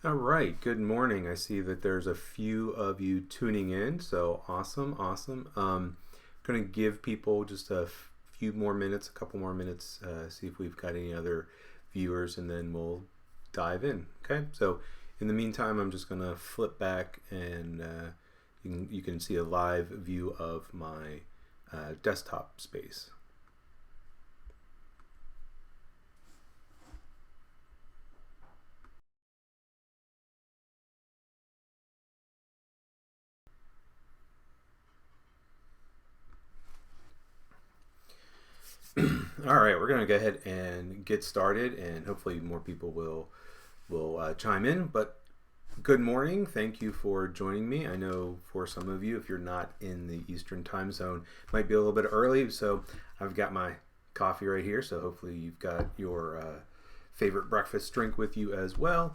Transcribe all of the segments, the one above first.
All right, good morning. I see that there's a few of you tuning in, so awesome, awesome. Going to give people just a few more minutes, a couple more minutes, see if we've got any other viewers, and then we'll dive in. Okay, so in the meantime, I'm just going to flip back and you can see a live view of my desktop space. All right, we're going to go ahead and get started, and hopefully more people will chime in. But good morning. Thank you for joining me. I know for some of you, if you're not in the Eastern time zone, it might be a little bit early. So I've got my coffee right here. So hopefully you've got your favorite breakfast drink with you as well.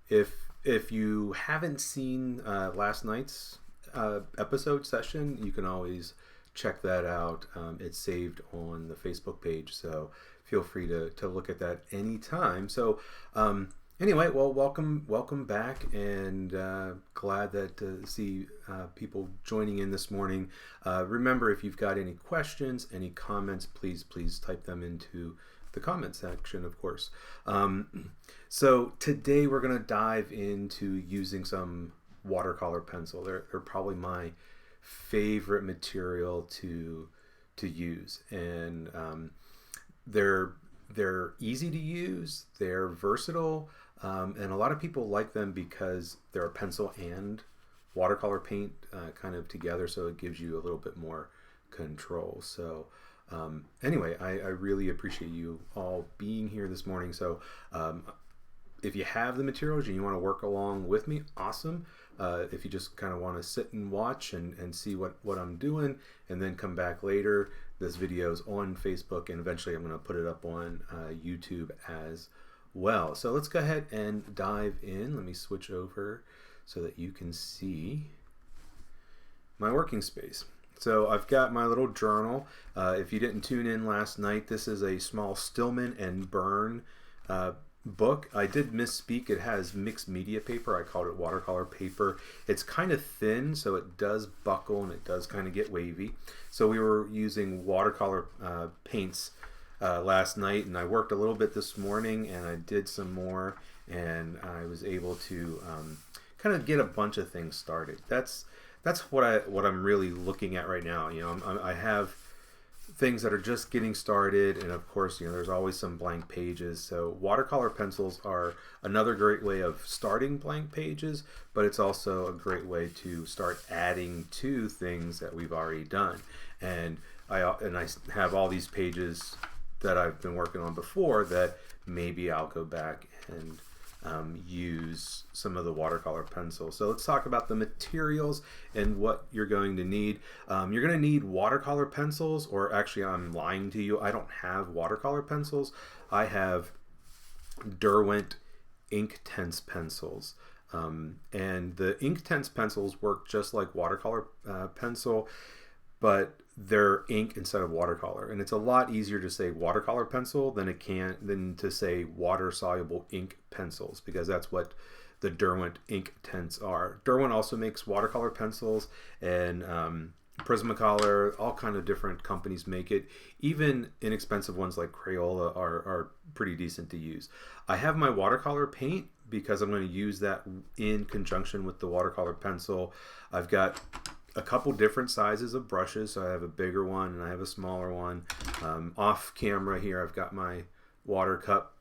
If you haven't seen last night's episode session, you can always check that out. It's saved on the Facebook page, so feel free to look at that anytime. So anyway, well, welcome back, and glad that to see people joining in this morning. Remember, if you've got any questions, any comments, please type them into the comment section, of course. So today we're going to dive into using some watercolor pencil. They're probably my favorite material to use, and they're easy to use, they're versatile, and a lot of people like them because they're a pencil and watercolor paint kind of together, so it gives you a little bit more control. So anyway, I really appreciate you all being here this morning. So if you have the materials and you want to work along with me, awesome. If you just kind of want to sit and watch and see what I'm doing, and then come back later, this video is on Facebook, and eventually I'm going to put it up on YouTube as well. So let's go ahead and dive in. Let me switch over so that you can see my working space. So I've got my little journal. If you didn't tune in last night, this is a small Stillman and Burn book. I did misspeak. It has mixed media paper. I called it watercolor paper. It's kind of thin, so it does buckle and it does kind of get wavy. So we were using watercolor paints last night, and I worked a little bit this morning, and I did some more, and I was able to kind of get a bunch of things started. That's what I'm really looking at right now. I have things that are just getting started, and of course, there's always some blank pages. So watercolor pencils are another great way of starting blank pages, but it's also a great way to start adding to things that we've already done. And I have all these pages that I've been working on before that maybe I'll go back and use some of the watercolor pencils. So let's talk about the materials and what you're going to need. You're going to need watercolor pencils, or actually I'm lying to you, I don't have watercolor pencils. I have Derwent Inktense pencils. And the Inktense pencils work just like watercolor pencil, but they're ink instead of watercolor, and it's a lot easier to say watercolor pencil than to say water soluble ink pencils, because that's what the Derwent Inktense are. Derwent also makes watercolor pencils, and Prismacolor, all kind of different companies make it. Even inexpensive ones like Crayola are pretty decent to use. I have my watercolor paint because I'm going to use that in conjunction with the watercolor pencil. I've got a couple different sizes of brushes. So I have a bigger one and I have a smaller one. Off camera here, I've got my water cup,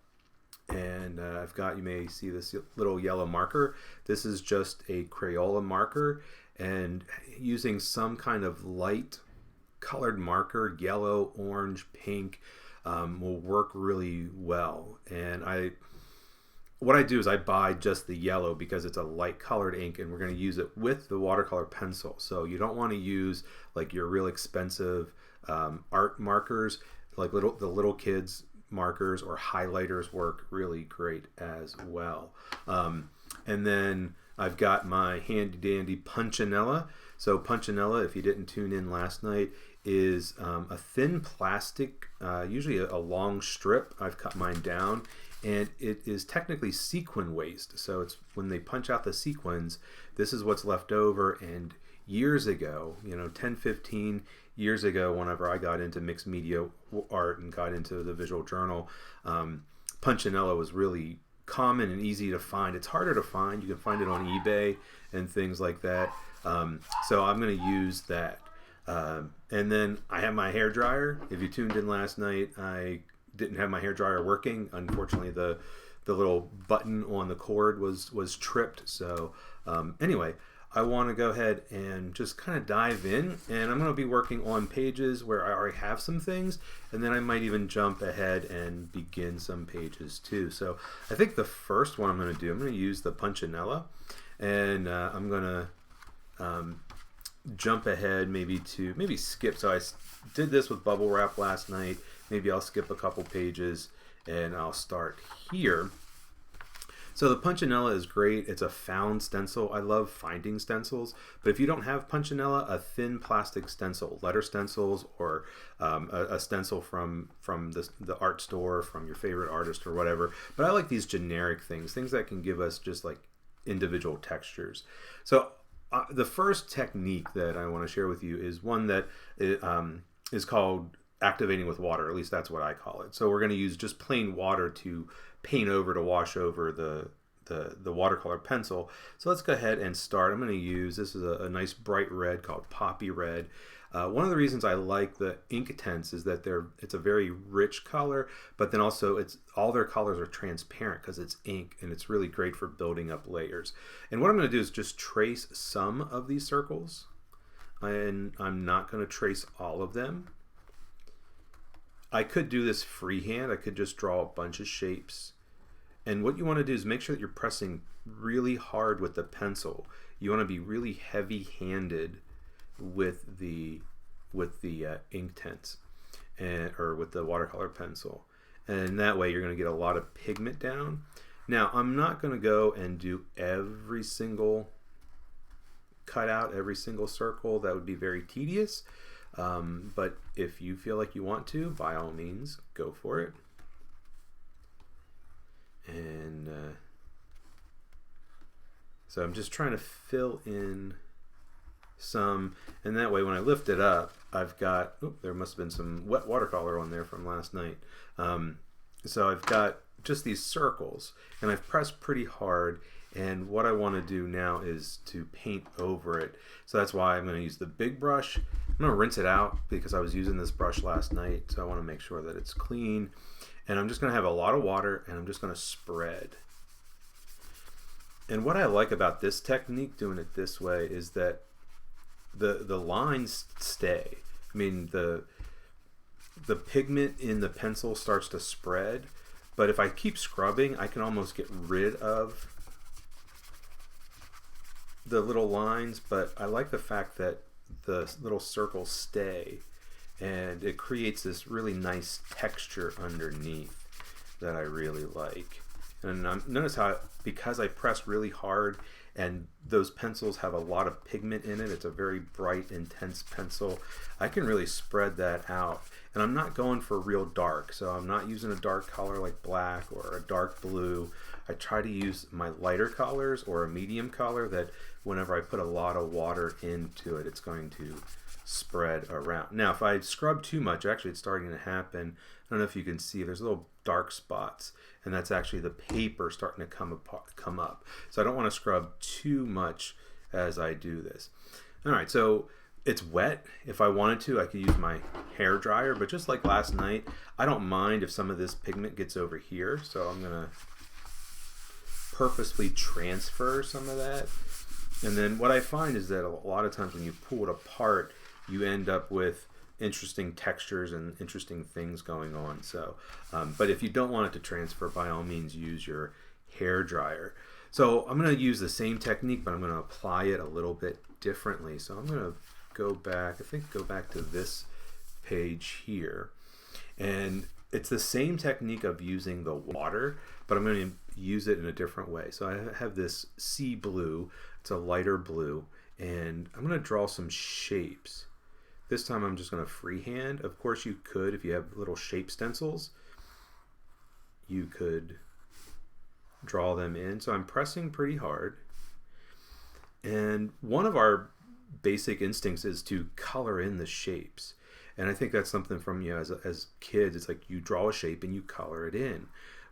and I've got, you may see this little yellow marker. This is just a Crayola marker, and using some kind of light colored marker, yellow, orange, pink, will work really well. And what I do is I buy just the yellow because it's a light colored ink, and we're going to use it with the watercolor pencil. So you don't want to use like your real expensive art markers, like the little kids markers or highlighters work really great as well. And then I've got my handy dandy Punchinella. So punchinella, if you didn't tune in last night, is a thin plastic, usually a long strip. I've cut mine down, and it is technically sequin waste. So it's when they punch out the sequins, this is what's left over. And years ago, 10, 15 years ago, whenever I got into mixed media art and got into the visual journal, punchinella was really common and easy to find. It's harder to find. You can find it on eBay and things like that. So I'm going to use that. And then I have my hair dryer. If you tuned in last night, I didn't have my hair dryer working. Unfortunately, the little button on the cord was tripped. So anyway, I want to go ahead and just kind of dive in, and I'm going to be working on pages where I already have some things, and then I might even jump ahead and begin some pages too. So I think the first one I'm going to use the punchinella, and I'm going to jump ahead, maybe skip. So I did this with bubble wrap last night. Maybe I'll skip a couple pages and I'll start here. So the punchinella is great. It's a found stencil. I love finding stencils, but if you don't have punchinella, a thin plastic stencil, letter stencils, or a stencil from the art store, from your favorite artist or whatever. But I like these generic things that can give us just like individual textures. So the first technique that I want to share with you is one that is called activating with water. At least that's what I call it. So we're going to use just plain water to paint over, to wash over the watercolor pencil. So let's go ahead and start. I'm going to use, this is a nice bright red called Poppy Red. One of the reasons I like the Inktense is that it's a very rich color, but then also all their colors are transparent because it's ink, and it's really great for building up layers. And what I'm going to do is just trace some of these circles, and I'm not going to trace all of them. I could do this freehand. I could just draw a bunch of shapes. And what you want to do is make sure that you're pressing really hard with the pencil. You want to be really heavy-handed with the Inktense or with the watercolor pencil. And that way you're going to get a lot of pigment down. Now, I'm not going to go and do every single cutout, every single circle. That would be very tedious. But if you feel like you want to, by all means, go for it. And so I'm just trying to fill in some, and that way when I lift it up, I've got, there must have been some wet watercolor on there from last night. So I've got just these circles, and I've pressed pretty hard. And what I want to do now is to paint over it. So that's why I'm going to use the big brush. I'm going to rinse it out because I was using this brush last night. So I want to make sure that it's clean. And I'm just going to have a lot of water, and I'm just going to spread. And what I like about this technique, doing it this way, is that the lines stay. I mean, the pigment in the pencil starts to spread. But if I keep scrubbing, I can almost get rid of the little lines, but I like the fact that the little circles stay, and it creates this really nice texture underneath that I really like. And notice how, because I pressed really hard and those pencils have a lot of pigment in it, it's a very bright, intense pencil, I can really spread that out. And I'm not going for real dark, so I'm not using a dark color like black or a dark blue. I try to use my lighter colors or a medium color that whenever I put a lot of water into it, it's going to spread around. Now, if I scrub too much, actually it's starting to happen. I don't know if you can see, there's little dark spots, and that's actually the paper starting to come up. So I don't want to scrub too much as I do this. All right, so it's wet. If I wanted to, I could use my hair dryer, but just like last night, I don't mind if some of this pigment gets over here. So I'm gonna purposefully transfer some of that. And then what I find is that a lot of times when you pull it apart, you end up with interesting textures and interesting things going on. So, but if you don't want it to transfer, by all means use your hair dryer. So I'm going to use the same technique, but I'm going to apply it a little bit differently. So I'm going to go back, go back to this page here. And it's the same technique of using the water, but I'm going to use it in a different way. So I have this sea blue. It's a lighter blue, and I'm going to draw some shapes. This time I'm just going to freehand. Of course you could, if you have little shape stencils, you could draw them in. So I'm pressing pretty hard. And one of our basic instincts is to color in the shapes. And I think that's something from, you know, as kids, it's like you draw a shape and you color it in.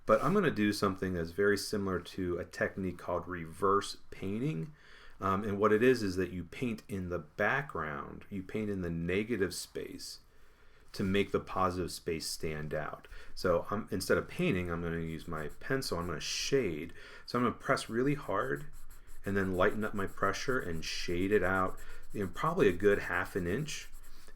But I'm going to do something that's very similar to a technique called reverse painting. And what it is that you paint in the background, you paint in the negative space to make the positive space stand out. So instead of painting, I'm going to use my pencil, I'm going to shade. So I'm going to press really hard and then lighten up my pressure and shade it out, you know, probably a good 1/2 inch.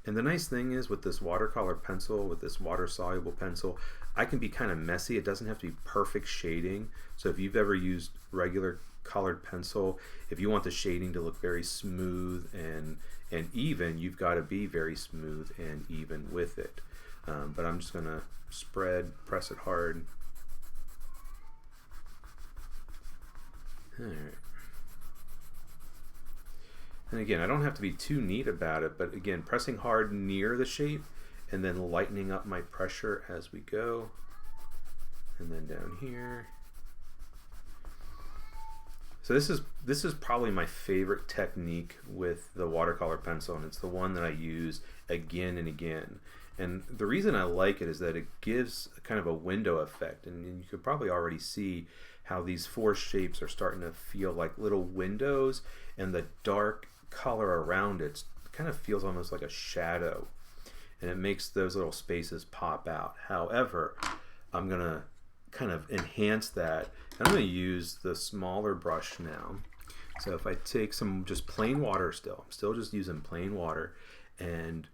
And the nice thing is with this watercolor pencil, with this water soluble pencil, I can be kind of messy. It doesn't have to be perfect shading. So if you've ever used regular colored pencil, if you want the shading to look very smooth and even, you've got to be very smooth and even with it. But I'm just going to press it hard. All right. And again, I don't have to be too neat about it, but again, pressing hard near the shape and then lightening up my pressure as we go. And then down here. So this is probably my favorite technique with the watercolor pencil, and it's the one that I use again and again. And the reason I like it is that it gives kind of a window effect, and you could probably already see how these 4 shapes are starting to feel like little windows, and the dark color around it kind of feels almost like a shadow, and it makes those little spaces pop out. However, I'm gonna kind of enhance that. I'm going to use the smaller brush now. So if I take some just plain water I'm still just using plain water, and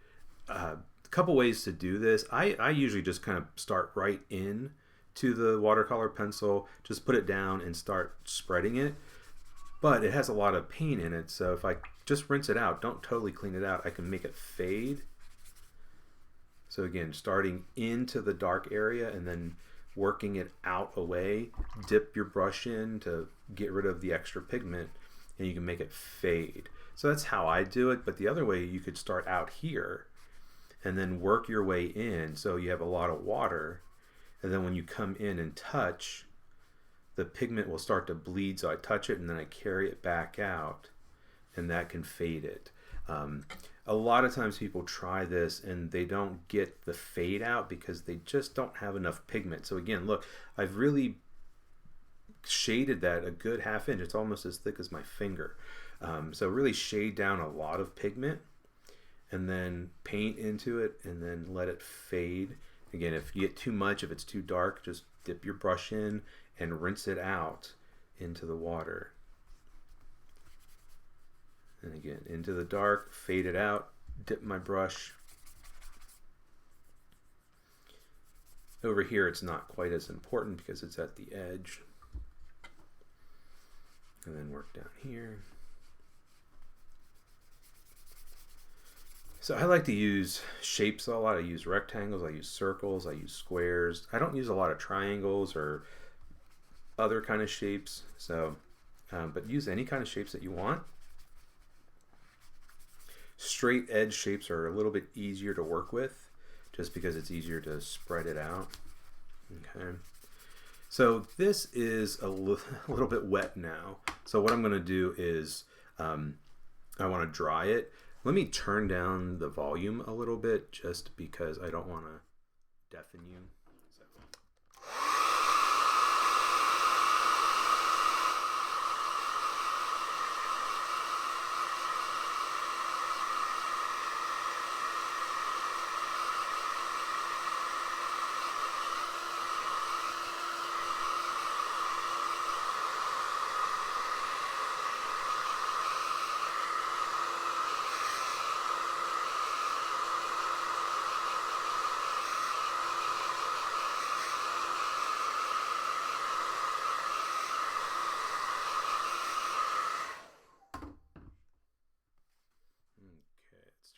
a couple ways to do this. I usually just kind of start right in to the watercolor pencil, just put it down and start spreading it. But it has a lot of paint in it, so if I just rinse it out, don't totally clean it out, I can make it fade. So again, starting into the dark area and then working it out away, dip your brush in to get rid of the extra pigment, and you can make it fade. So that's how I do it, but the other way, you could start out here and then work your way in, so you have a lot of water, and then when you come in and touch, the pigment will start to bleed, so I touch it and then I carry it back out, and that can fade it. A lot of times people try this and they don't get the fade out because they just don't have enough pigment. So again, look, I've really shaded that a good 1/2 inch. It's almost as thick as my finger. So really shade down a lot of pigment and then paint into it and then let it fade. Again, if you get too much, if it's too dark, just dip your brush in and rinse it out into the water. And again, into the dark, fade it out, dip my brush. Over here, it's not quite as important because it's at the edge. And then work down here. So I like to use shapes a lot. I use rectangles, I use circles, I use squares. I don't use a lot of triangles or other kind of shapes. So, but use any kind of shapes that you want. Straight edge shapes are a little bit easier to work with just because it's easier to spread it out. Okay. So this is a little bit wet now. So what I'm going to do is I want to dry it. Let me turn down the volume a little bit just because I don't want to deafen you.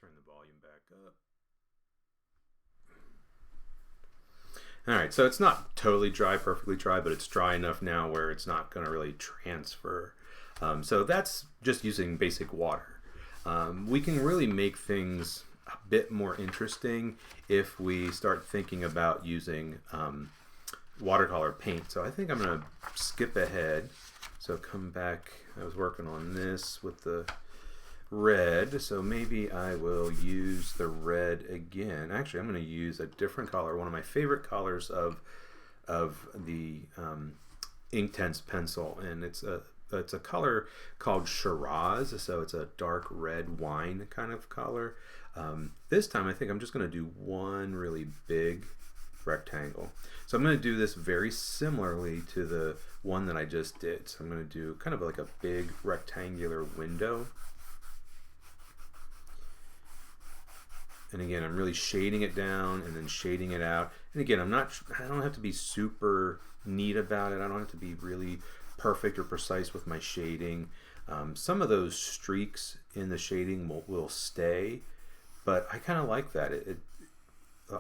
Turn the volume back up. All right, so it's not totally dry, perfectly dry, but it's dry enough now where it's not going to really transfer. So that's just using basic water. We can really make things a bit more interesting if we start thinking about using watercolor paint. So I think I'm going to skip ahead. So come back. I was working on this with the red, so maybe I will use the red again. Actually, I'm going to use a different color. One of my favorite colors of the Inktense pencil, and it's a color called Shiraz. So it's a dark red wine kind of color. This time, I think I'm just going to do one really big rectangle. So I'm going to do this very similarly to the one that I just did. So I'm going to do kind of like a big rectangular window. And again, I'm really shading it down and then shading it out. And again, I don't have to be super neat about it. I don't have to be really perfect or precise with my shading. Some of those streaks in the shading will stay, but I kind of like that.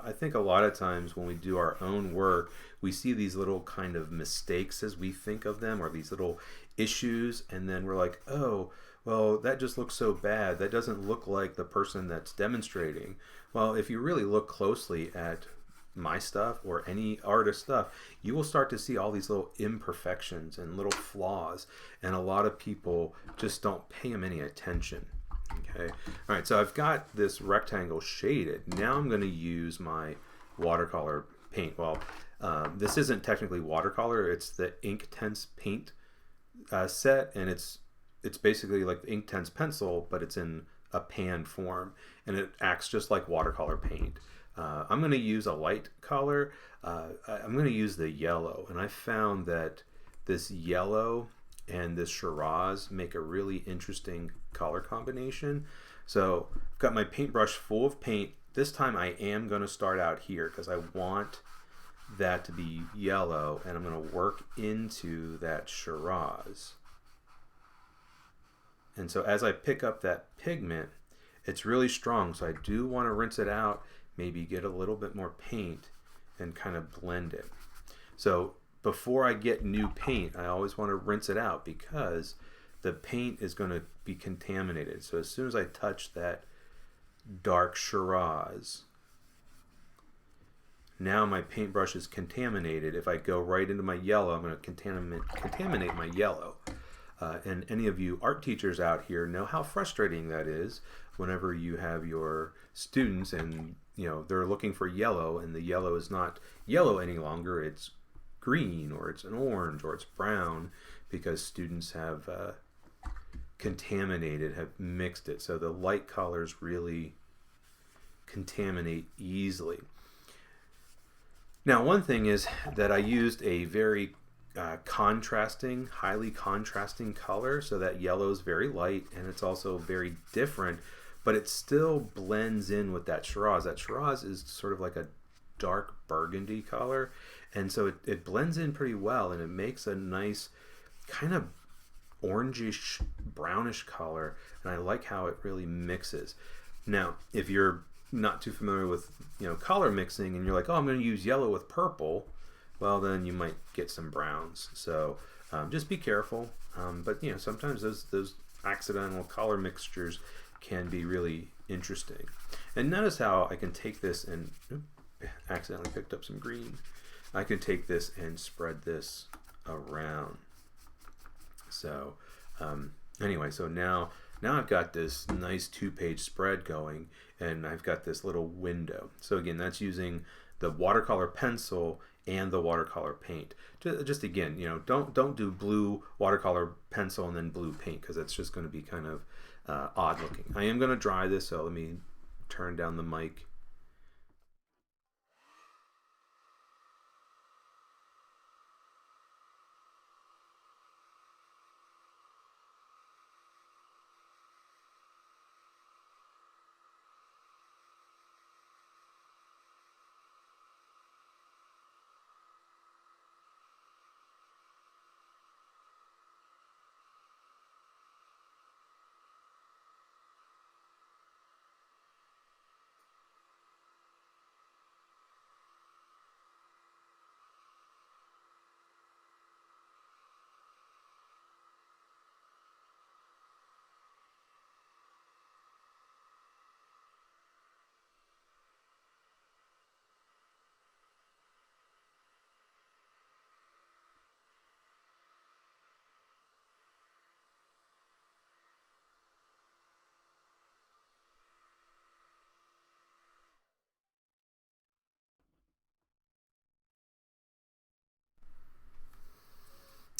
I think a lot of times when we do our own work, we see these little kind of mistakes as we think of them, or these little issues, and then we're like, oh, well, that just looks so bad. That doesn't look like the person that's demonstrating. Well, if you really look closely at my stuff or any artist stuff, you will start to see all these little imperfections and little flaws, and a lot of people just don't pay them any attention. Okay, all right, so I've got this rectangle shaded. Now I'm going to use my watercolor paint. Well, this isn't technically watercolor, it's the Inktense paint set, and it's basically like the Inktense pencil, but it's in a pan form, and it acts just like watercolor paint. I'm going to use a light color. I'm going to use the yellow, and I found that this yellow and this Shiraz make a really interesting color combination. So I've got my paintbrush full of paint. This time I am going to start out here because I want that to be yellow, and I'm going to work into that Shiraz. And so as I pick up that pigment, it's really strong, so I do want to rinse it out, maybe get a little bit more paint and kind of blend it. So before I get new paint, I always want to rinse it out because the paint is going to be contaminated. So as soon as I touch that dark Shiraz, now my paintbrush is contaminated. If I go right into my yellow, I'm going to contaminate my yellow. And any of you art teachers out here know how frustrating that is whenever you have your students and they're looking for yellow, and the yellow is not yellow any longer, it's green or it's an orange or it's brown, because students have have mixed it. So the light colors really contaminate easily. Now, one thing is that I used a very highly contrasting color, so that yellow is very light and it's also very different, but it still blends in with that Shiraz. That Shiraz is sort of like a dark burgundy color, and so it blends in pretty well, and it makes a nice kind of orangish brownish color, and I like how it really mixes. Now, if you're not too familiar with color mixing and you're like, oh, I'm going to use yellow with purple, well, then you might get some browns. So just be careful. But sometimes those accidental color mixtures can be really interesting. And notice how I can take this and accidentally picked up some green. I can take this and spread this around. So anyway, so now I've got this nice 2-page spread going, and I've got this little window. So again, that's using the watercolor pencil and the watercolor paint. Just again, don't do blue watercolor pencil and then blue paint, because it's just going to be kind of odd looking. I am going to dry this, so let me turn down the mic.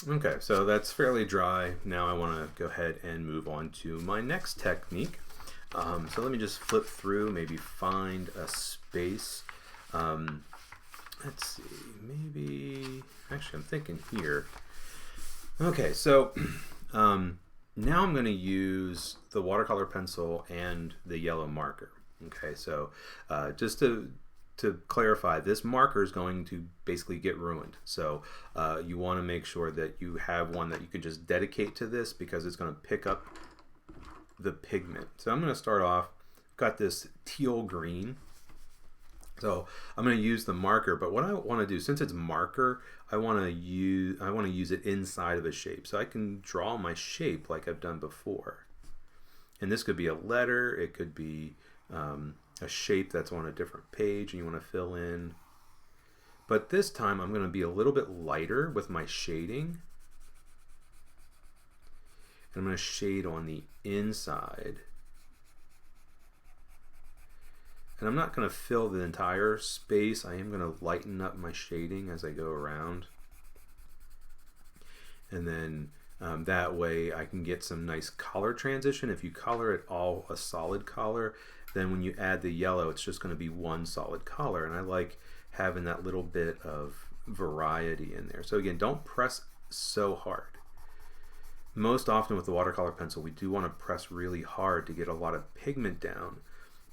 Okay, so that's fairly dry. Now I want to go ahead and move on to my next technique. So let me just flip through, maybe find a space. Um, let's see, maybe, actually I'm thinking here. Okay, so now I'm going to use the watercolor pencil and the yellow marker. Okay, so just to clarify, this marker is going to basically get ruined. So you want to make sure that you have one that you can just dedicate to this, because it's going to pick up the pigment. So I'm going to start off, got this teal green. So I'm going to use the marker, but what I want to do, since it's marker, I want to use it inside of a shape. So I can draw my shape like I've done before. And this could be a letter, it could be a shape that's on a different page and you want to fill in. But this time I'm going to be a little bit lighter with my shading. And I'm going to shade on the inside. And I'm not going to fill the entire space. I am going to lighten up my shading as I go around. And then that way I can get some nice color transition. If you color it all a solid color, then when you add the yellow, it's just going to be one solid color. And I like having that little bit of variety in there. So again, don't press so hard. Most often with the watercolor pencil, we do want to press really hard to get a lot of pigment down.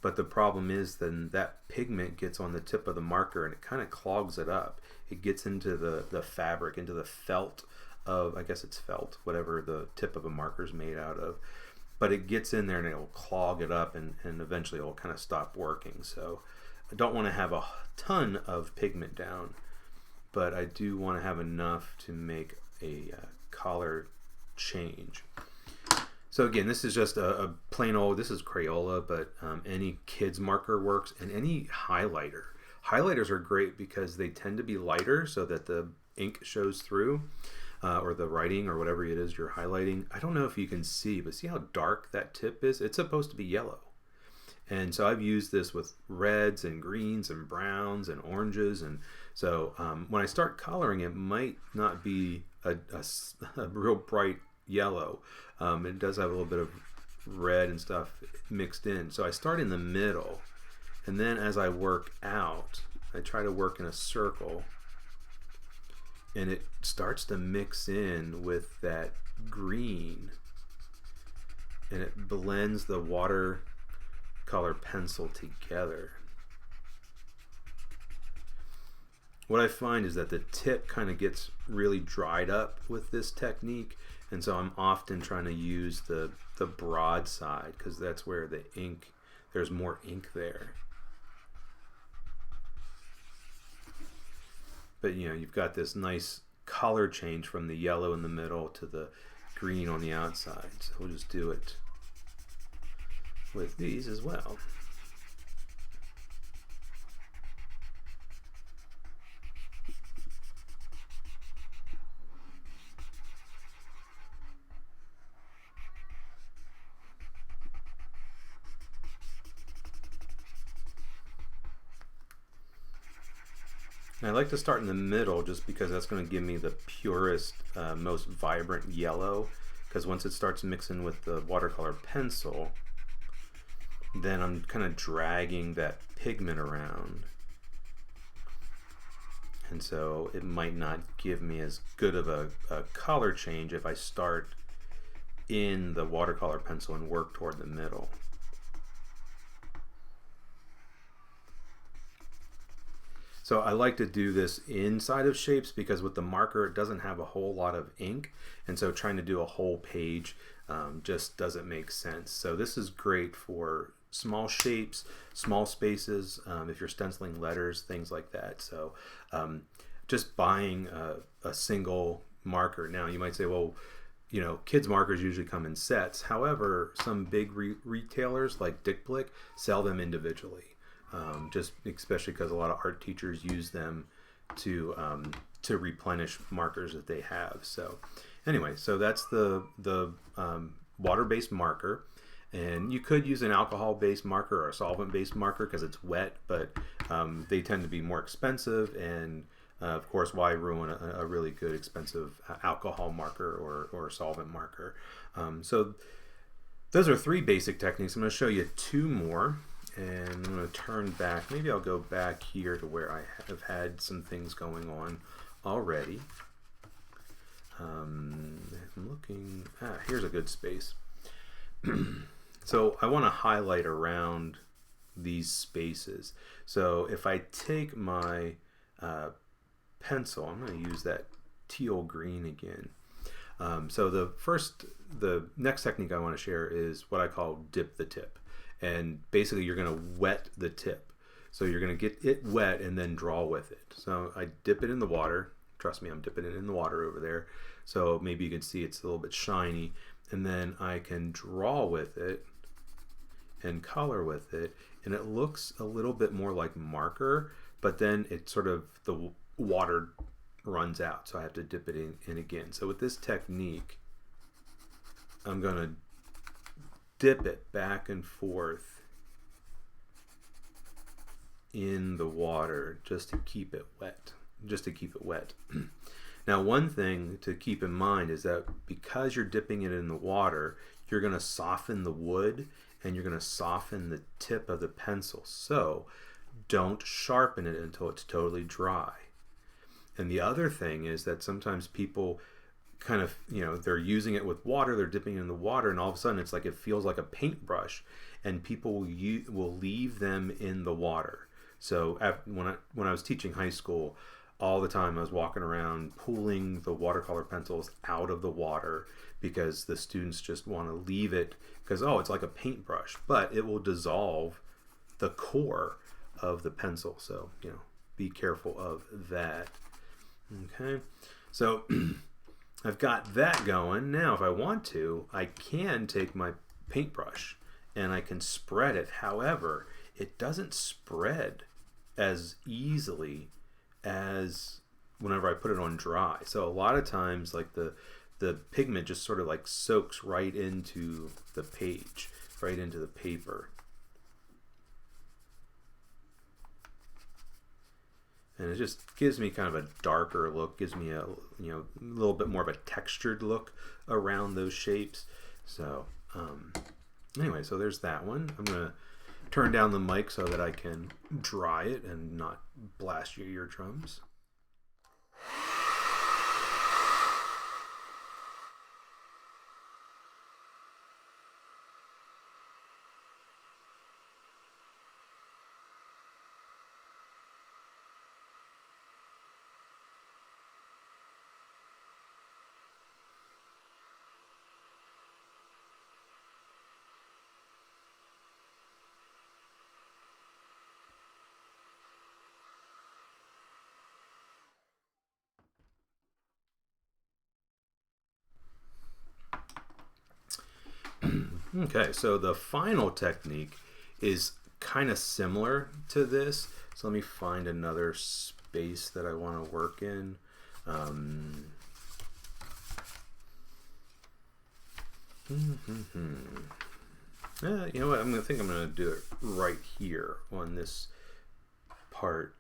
But the problem is then that pigment gets on the tip of the marker and it kind of clogs it up. It gets into the fabric, into the felt of, I guess it's felt, whatever the tip of a marker is made out of. But it gets in there and it will clog it up, and eventually it will kind of stop working. So I don't want to have a ton of pigment down, but I do want to have enough to make a color change. So again, this is just a plain old, this is Crayola, but any kid's marker works, and any highlighter. Highlighters are great because they tend to be lighter so that the ink shows through, or the writing or whatever it is you're highlighting. I don't know if you can see, but see how dark that tip is? It's supposed to be yellow. And so I've used this with reds and greens and browns and oranges. And so when I start coloring, it might not be a real bright yellow. It does have a little bit of red and stuff mixed in. So I start in the middle, and then as I work out, I try to work in a circle, and it starts to mix in with that green, and it blends the watercolor pencil together. What I find is that the tip kind of gets really dried up with this technique, and so I'm often trying to use the broad side, because that's where the ink, there's more ink there. But you know, you've got this nice color change from the yellow in the middle to the green on the outside. So we'll just do it with these as well. And I like to start in the middle just because that's going to give me the purest, most vibrant yellow, because once it starts mixing with the watercolor pencil, then I'm kind of dragging that pigment around. And so it might not give me as good of a color change if I start in the watercolor pencil and work toward the middle. So I like to do this inside of shapes because with the marker it doesn't have a whole lot of ink, and so trying to do a whole page just doesn't make sense. So this is great for small shapes, small spaces, if you're stenciling letters, things like that. So just buying a single marker. Now you might say, well, you know, kids markers usually come in sets. However, some big retailers like Dick Blick sell them individually. Just especially because a lot of art teachers use them to replenish markers that they have. So anyway, so that's the water-based marker, and you could use an alcohol-based marker or a solvent-based marker because it's wet, but they tend to be more expensive, and Of course, why ruin a really good, expensive alcohol marker or solvent marker? So those are 3 basic techniques. I'm going to show you 2 more, and I'm going to turn back. Maybe I'll go back here to where I have had some things going on already. I'm looking, here's a good space. So I want to highlight around these spaces. So if I take my pencil, I'm going to use that teal green again. So the next technique I want to share is what I call dip the tip. And basically you're going to wet the tip. So you're going to get it wet and then draw with it. So I dip it in the water. Trust me, I'm dipping it in the water over there. So maybe you can see it's a little bit shiny. And then I can draw with it and color with it. And it looks a little bit more like marker, but then it sort of, the water runs out. So I have to dip it in again. So with this technique, I'm going to dip it back and forth in the water just to keep it wet. Now, one thing to keep in mind is that because you're dipping it in the water, you're going to soften the wood and you're going to soften the tip of the pencil. So don't sharpen it until it's totally dry. And the other thing is that sometimes people kind of, they're using it with water, they're dipping it in the water, and all of a sudden it's like it feels like a paintbrush, and people will leave them in the water. So when I was teaching high school, all the time I was walking around pulling the watercolor pencils out of the water because the students just want to leave it because, oh, it's like a paintbrush, but it will dissolve the core of the pencil. So, be careful of that. Okay, so I've got that going. Now, if I want to, I can take my paintbrush and I can spread it. However, it doesn't spread as easily as whenever I put it on dry. So a lot of times, like the pigment just sort of like soaks right into the page, right into the paper. And it just gives me kind of a darker look, gives me a little bit more of a textured look around those shapes. So anyway, so there's that one. I'm gonna turn down the mic so that I can dry it and not blast your eardrums. Okay, so the final technique is kind of similar to this. So let me find another space that I want to work in. You know what? I'm gonna do it right here on this part.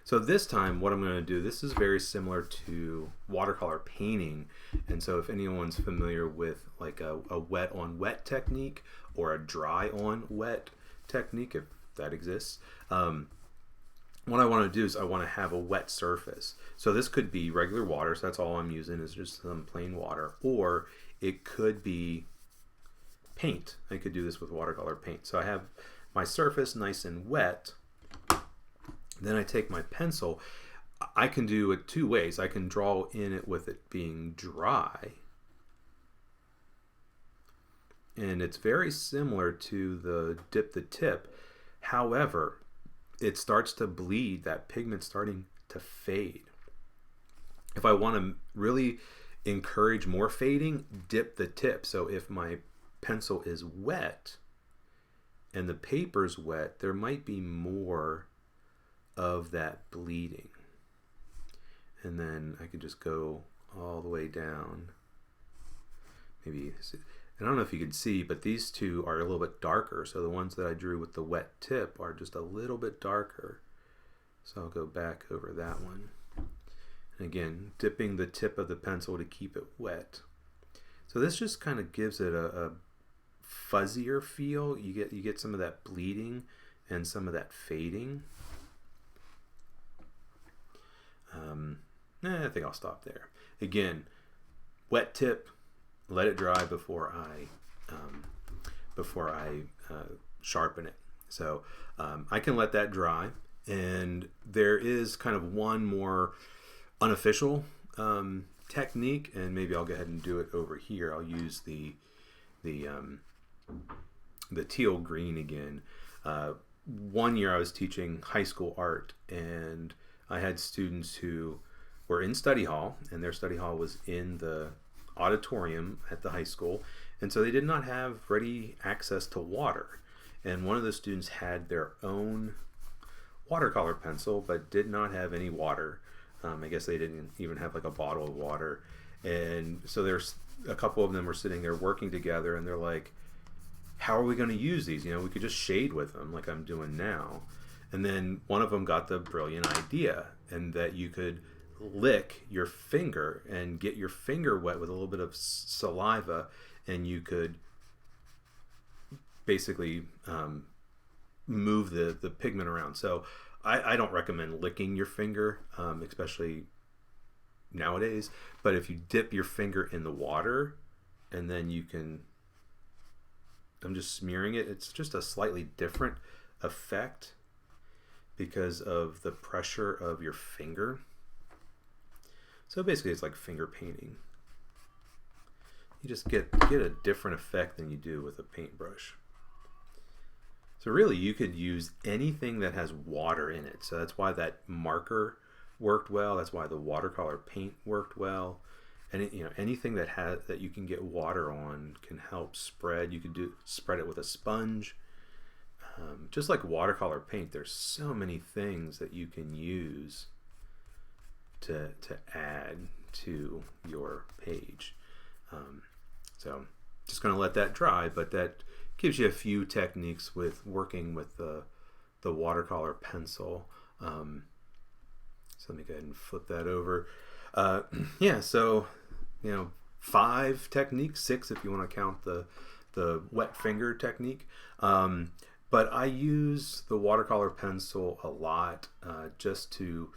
So this time what I'm going to do, this is very similar to watercolor painting. And so if anyone's familiar with like a wet on wet technique or a dry on wet technique, if that exists, what I want to do is I want to have a wet surface. So this could be regular water, so that's all I'm using is just some plain water, or it could be paint. I could do this with watercolor paint. So I have my surface nice and wet. Then I take my pencil. I can do it 2 ways. I can draw in it with it being dry. And it's very similar to the dip the tip. However, it starts to bleed, that pigment starting to fade. If I want to really encourage more fading, dip the tip. So if my pencil is wet and the paper's wet, there might be more of that bleeding. And then I could just go all the way down. Maybe, I don't know if you could see, but these two are a little bit darker. So the ones that I drew with the wet tip are just a little bit darker. So I'll go back over that one. And again, dipping the tip of the pencil to keep it wet. So this just kind of gives it a fuzzier feel. You get some of that bleeding and some of that fading. I think I'll stop there. Again, wet tip, let it dry before I sharpen it. So I can let that dry, and there is kind of one more unofficial technique, and maybe I'll go ahead and do it over here. I'll use the teal green again. One year I was teaching high school art, and I had students who were in study hall, and their study hall was in the auditorium at the high school, and so they did not have ready access to water. And one of the students had their own watercolor pencil, but did not have any water. I guess they didn't even have like a bottle of water. And so there's a couple of them were sitting there working together, and they're like, how are we going to use these? We could just shade with them like I'm doing now. And then one of them got the brilliant idea, and that you could lick your finger and get your finger wet with a little bit of saliva, and you could basically move the pigment around. So I don't recommend licking your finger, especially nowadays, but if you dip your finger in the water and then you can, I'm just smearing it, it's just a slightly different effect because of the pressure of your finger. So basically it's like finger painting. You just get a different effect than you do with a paintbrush. So really you could use anything that has water in it. So that's why that marker worked well. That's why the watercolor paint worked well. And anything that you can get water on can help spread. You could spread it with a sponge. Just like watercolor paint, there's so many things that you can use to add to your page. So just going to let that dry, but that gives you a few techniques with working with the watercolor pencil. So let me go ahead and flip that over. Yeah, so 5 techniques, 6 if you want to count the wet finger technique. But I use the watercolor pencil a lot just to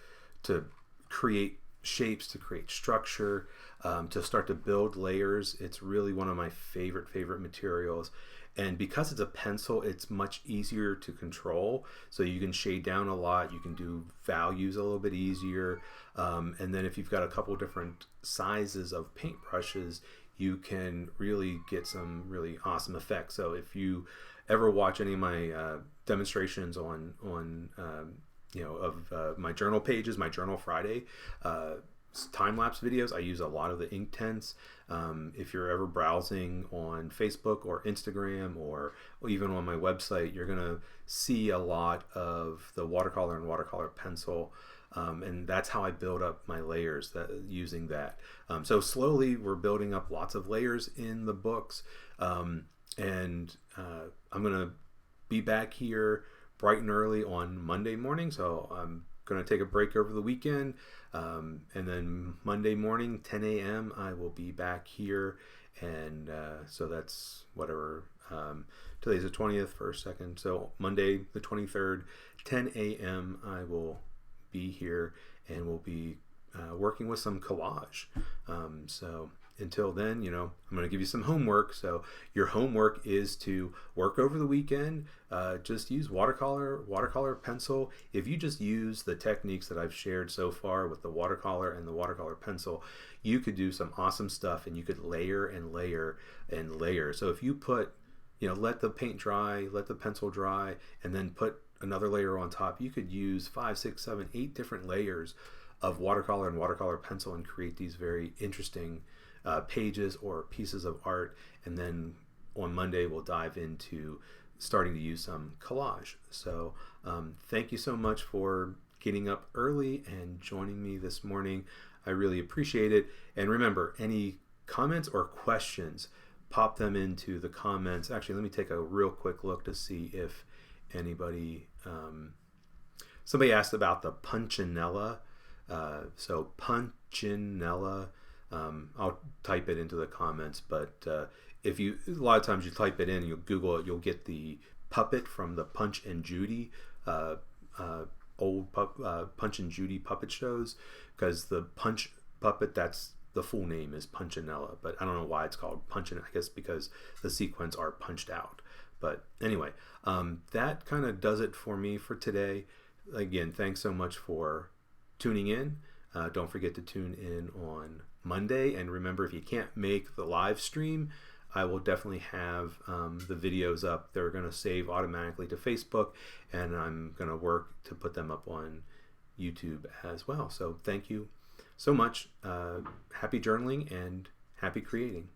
create shapes, to create structure, to start to build layers. It's really one of my favorite materials. And because it's a pencil, it's much easier to control. So you can shade down a lot. You can do values a little bit easier. And then if you've got a couple different sizes of paintbrushes, you can really get some really awesome effects. So if you ever watch any of my demonstrations on my journal pages, my Journal Friday time-lapse videos, I use a lot of the ink tints. If you're ever browsing on Facebook or Instagram or even on my website, you're gonna see a lot of the watercolor and watercolor pencil, and that's how I build up my layers using that. So slowly we're building up lots of layers in the books, and I'm gonna be back here bright and early on Monday morning. So I'm going to take a break over the weekend, and then Monday morning 10 a.m. I will be back here, and so that's whatever, today's the 20th, 1st, 2nd, so Monday the 23rd, 10 a.m. I will be here, and we'll be working with some collage. So until then, I'm going to give you some homework. So your homework is to work over the weekend. Just use watercolor pencil. If you just use the techniques that I've shared so far with the watercolor and the watercolor pencil, you could do some awesome stuff, and you could layer and layer and layer. So if you put, let the paint dry, let the pencil dry, and then put another layer on top, you could use 5, 6, 7, 8 different layers of watercolor and watercolor pencil and create these very interesting pages or pieces of art. And then on Monday we'll dive into starting to use some collage. So thank you so much for getting up early and joining me this morning. I really appreciate it. And remember, any comments or questions, pop them into the comments. Actually, let me take a real quick look to see if anybody Somebody asked about the punchinella. So punchinella, I'll type it into the comments, but if you, a lot of times you type it in, you'll Google it, you'll get the puppet from the Punch and Judy Punch and Judy puppet shows, because the Punch puppet, that's the full name is Punchinella, but I don't know why it's called Punchin. I guess because the sequins are punched out. But anyway, that kind of does it for me for today. Again, thanks so much for tuning in. Don't forget to tune in on Monday, and remember, if you can't make the live stream, I will definitely have the videos up. They're going to save automatically to Facebook, and I'm going to work to put them up on YouTube as well. So thank you so much. Happy journaling and happy creating.